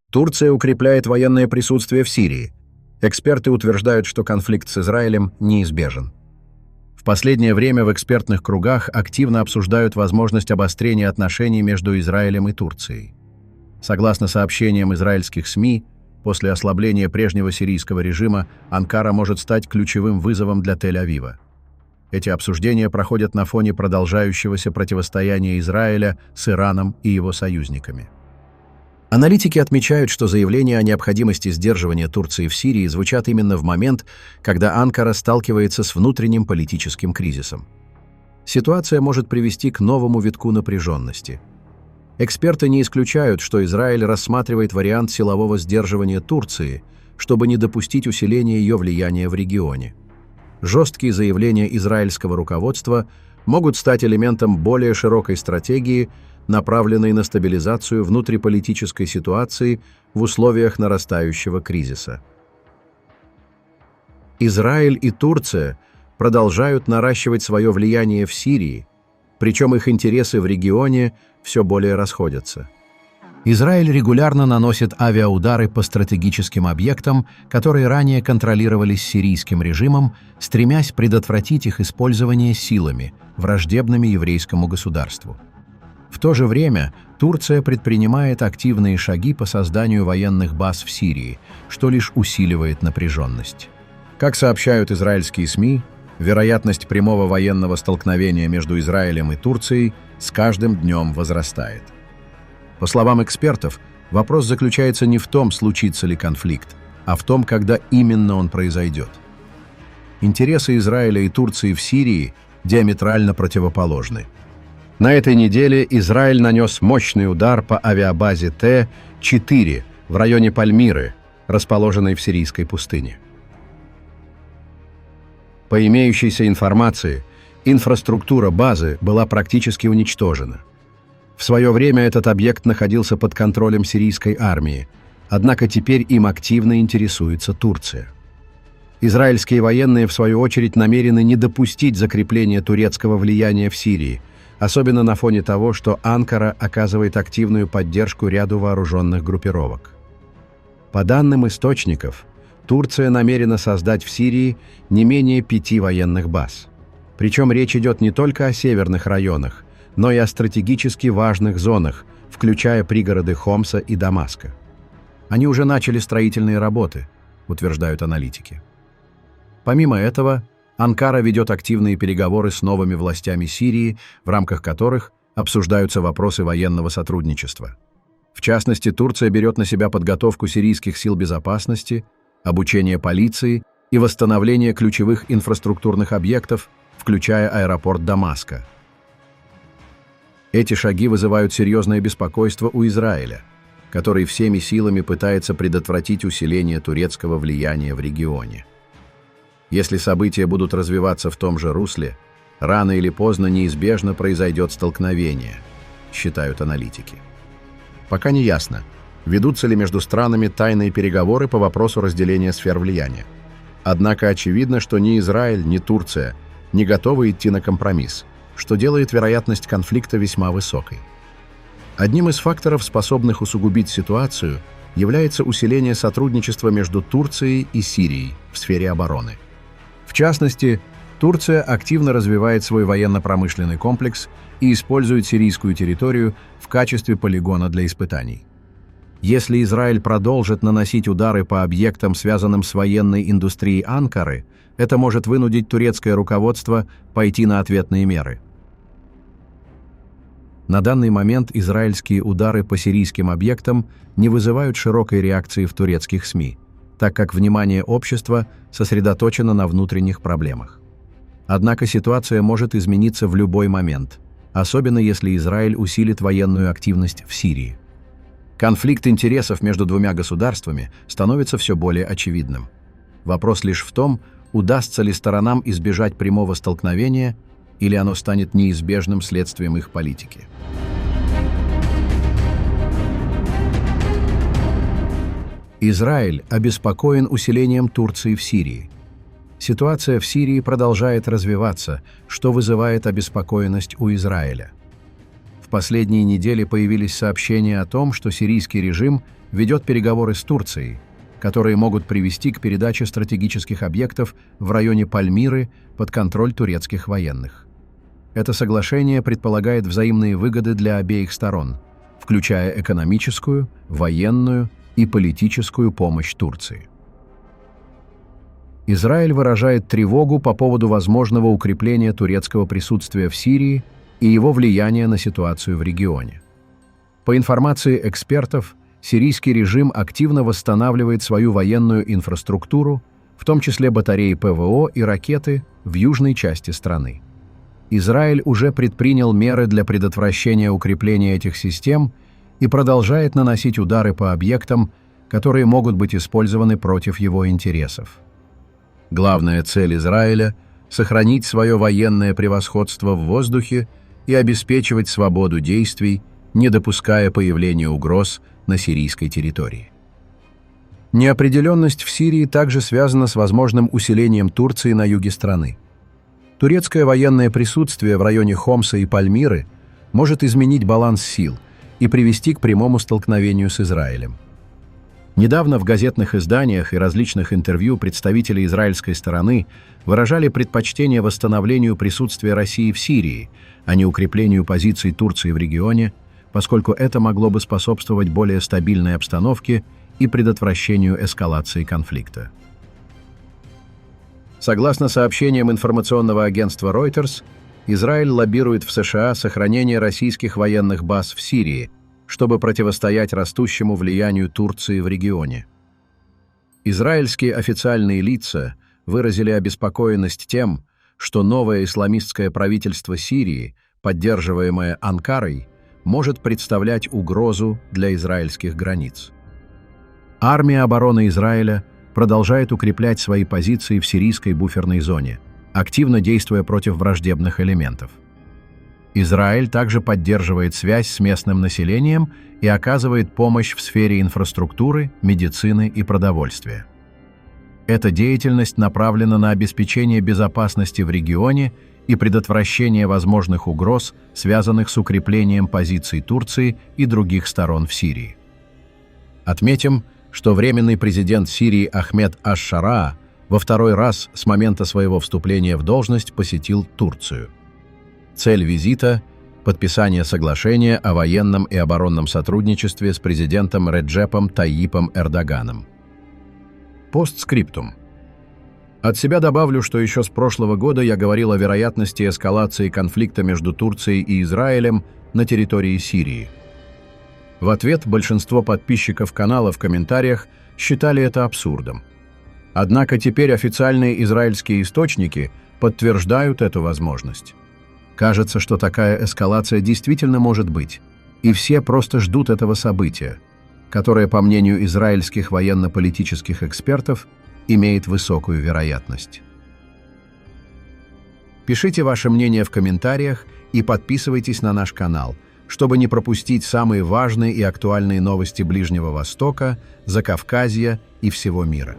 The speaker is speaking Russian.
Турция укрепляет военное присутствие в Сирии. Эксперты утверждают, что конфликт с Израилем неизбежен. В последнее время в экспертных кругах активно обсуждают возможность обострения отношений между Израилем и Турцией. Согласно сообщениям израильских СМИ, после ослабления прежнего сирийского режима Анкара может стать ключевым вызовом для Тель-Авива. Эти обсуждения проходят на фоне продолжающегося противостояния Израиля с Ираном и его союзниками. Аналитики отмечают, что заявления о необходимости сдерживания Турции в Сирии звучат именно в момент, когда Анкара сталкивается с внутренним политическим кризисом. Ситуация может привести к новому витку напряженности. Эксперты не исключают, что Израиль рассматривает вариант силового сдерживания Турции, чтобы не допустить усиления ее влияния в регионе. Жесткие заявления израильского руководства могут стать элементом более широкой стратегии, направленной на стабилизацию внутриполитической ситуации в условиях нарастающего кризиса. Израиль и Турция продолжают наращивать свое влияние в Сирии, причем их интересы в регионе все более расходятся. Израиль регулярно наносит авиаудары по стратегическим объектам, которые ранее контролировались сирийским режимом, стремясь предотвратить их использование силами, враждебными еврейскому государству. В то же время Турция предпринимает активные шаги по созданию военных баз в Сирии, что лишь усиливает напряженность. Как сообщают израильские СМИ, вероятность прямого военного столкновения между Израилем и Турцией с каждым днем возрастает. По словам экспертов, вопрос заключается не в том, случится ли конфликт, а в том, когда именно он произойдет. Интересы Израиля и Турции в Сирии диаметрально противоположны. На этой неделе Израиль нанес мощный удар по авиабазе Т-4 в районе Пальмиры, расположенной в сирийской пустыне. По имеющейся информации, инфраструктура базы была практически уничтожена. В свое время этот объект находился под контролем сирийской армии, однако теперь им активно интересуется Турция. Израильские военные, в свою очередь, намерены не допустить закрепления турецкого влияния в Сирии, особенно на фоне того, что Анкара оказывает активную поддержку ряду вооруженных группировок. По данным источников, Турция намерена создать в Сирии не менее 5 военных баз. Причем речь идет не только о северных районах, но и о стратегически важных зонах, включая пригороды Хомса и Дамаска. Они уже начали строительные работы, утверждают аналитики. Помимо этого, Анкара ведет активные переговоры с новыми властями Сирии, в рамках которых обсуждаются вопросы военного сотрудничества. В частности, Турция берет на себя подготовку сирийских сил безопасности, обучение полиции и восстановление ключевых инфраструктурных объектов, включая аэропорт Дамаска. Эти шаги вызывают серьезное беспокойство у Израиля, который всеми силами пытается предотвратить усиление турецкого влияния в регионе. Если события будут развиваться в том же русле, рано или поздно неизбежно произойдет столкновение, считают аналитики. Пока не ясно, ведутся ли между странами тайные переговоры по вопросу разделения сфер влияния. Однако очевидно, что ни Израиль, ни Турция не готовы идти на компромисс, что делает вероятность конфликта весьма высокой. Одним из факторов, способных усугубить ситуацию, является усиление сотрудничества между Турцией и Сирией в сфере обороны. В частности, Турция активно развивает свой военно-промышленный комплекс и использует сирийскую территорию в качестве полигона для испытаний. Если Израиль продолжит наносить удары по объектам, связанным с военной индустрией Анкары, это может вынудить турецкое руководство пойти на ответные меры. На данный момент израильские удары по сирийским объектам не вызывают широкой реакции в турецких СМИ, так как внимание общества сосредоточено на внутренних проблемах. Однако ситуация может измениться в любой момент, особенно если Израиль усилит военную активность в Сирии. Конфликт интересов между двумя государствами становится все более очевидным. Вопрос лишь в том, удастся ли сторонам избежать прямого столкновения, или оно станет неизбежным следствием их политики. Израиль обеспокоен усилением Турции в Сирии. Ситуация в Сирии продолжает развиваться, что вызывает обеспокоенность у Израиля. В последние недели появились сообщения о том, что сирийский режим ведет переговоры с Турцией, которые могут привести к передаче стратегических объектов в районе Пальмиры под контроль турецких военных. Это соглашение предполагает взаимные выгоды для обеих сторон, включая экономическую, военную и политическую помощь Турции. Израиль выражает тревогу по поводу возможного укрепления турецкого присутствия в Сирии и его влияния на ситуацию в регионе. По информации экспертов, сирийский режим активно восстанавливает свою военную инфраструктуру, в том числе батареи ПВО и ракеты, в южной части страны. Израиль уже предпринял меры для предотвращения укрепления этих систем и продолжает наносить удары по объектам, которые могут быть использованы против его интересов. Главная цель Израиля – сохранить свое военное превосходство в воздухе и обеспечивать свободу действий, не допуская появления угроз на сирийской территории. Неопределенность в Сирии также связана с возможным усилением Турции на юге страны. Турецкое военное присутствие в районе Хомса и Пальмиры может изменить баланс сил и привести к прямому столкновению с Израилем. Недавно в газетных изданиях и различных интервью представители израильской стороны выражали предпочтение восстановлению присутствия России в Сирии, а не укреплению позиций Турции в регионе, поскольку это могло бы способствовать более стабильной обстановке и предотвращению эскалации конфликта. Согласно сообщениям информационного агентства Reuters, Израиль лоббирует в США сохранение российских военных баз в Сирии, чтобы противостоять растущему влиянию Турции в регионе. Израильские официальные лица выразили обеспокоенность тем, что новое исламистское правительство Сирии, поддерживаемое Анкарой, может представлять угрозу для израильских границ. Армия обороны Израиля продолжает укреплять свои позиции в сирийской буферной зоне, активно действуя против враждебных элементов. Израиль также поддерживает связь с местным населением и оказывает помощь в сфере инфраструктуры, медицины и продовольствия. Эта деятельность направлена на обеспечение безопасности в регионе и предотвращение возможных угроз, связанных с укреплением позиций Турции и других сторон в Сирии. Отметим, что временный президент Сирии Ахмед аш-Шараа во второй раз с момента своего вступления в должность посетил Турцию. Цель визита – подписание соглашения о военном и оборонном сотрудничестве с президентом Реджепом Тайипом Эрдоганом. Постскриптум. От себя добавлю, что еще с прошлого года я говорил о вероятности эскалации конфликта между Турцией и Израилем на территории Сирии. В ответ большинство подписчиков канала в комментариях считали это абсурдом. Однако теперь официальные израильские источники подтверждают эту возможность. Кажется, что такая эскалация действительно может быть, и все просто ждут этого события, которое, по мнению израильских военно-политических экспертов, имеет высокую вероятность. Пишите ваше мнение в комментариях и подписывайтесь на наш канал, чтобы не пропустить самые важные и актуальные новости Ближнего Востока, Закавказья и всего мира.